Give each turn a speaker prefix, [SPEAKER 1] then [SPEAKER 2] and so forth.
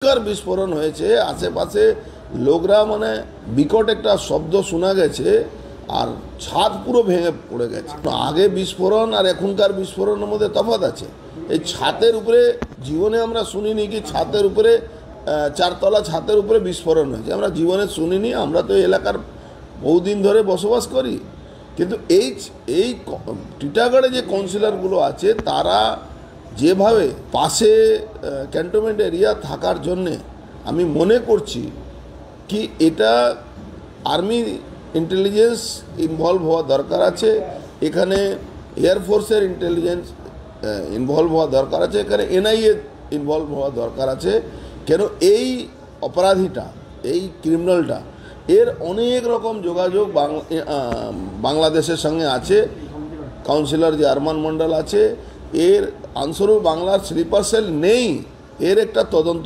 [SPEAKER 1] বিস্ফোরণ হয়েছে, আশেপাশে লোকরা মানে বিকট একটা শব্দ শোনা গেছে আর ছাদ পুরো ভেঙে পড়ে গেছে। আগে বিস্ফোরণ আর এখনকার বিস্ফোরণের মধ্যে তফাৎ আছে। এই ছাদের উপরে জীবনে আমরা শুনিনি কি ছাদের উপরে চারতলা ছাদের উপরে বিস্ফোরণ হয়েছে, আমরা জীবনে শুনিনি। আমরা তো এলাকার বহুদিন ধরে বসবাস করি, কিন্তু এই টিটাগড়ে যে কাউন্সিলরগুলো আছে তারা যেভাবে পাশে ক্যান্টনমেন্ট এরিয়া থাকার জন্যে আমি মনে করছি কি এটা আর্মি ইন্টেলিজেন্স ইনভলভ হওয়া দরকার আছে, এখানে এয়ারফোর্সের ইন্টেলিজেন্স ইনভলভ হওয়া দরকার আছে, এখানে এনআইএ ইনভলভ হওয়া দরকার আছে। কেন এই অপরাধীটা, এই ক্রিমিনালটা এর অনেক রকম যোগাযোগ বাংলাদেশের সঙ্গে আছে। কাউন্সিলর যে আরমান মণ্ডল আছে এর আনসারুল বাংলার স্লিপার সেল নেই, এর একটা তদন্ত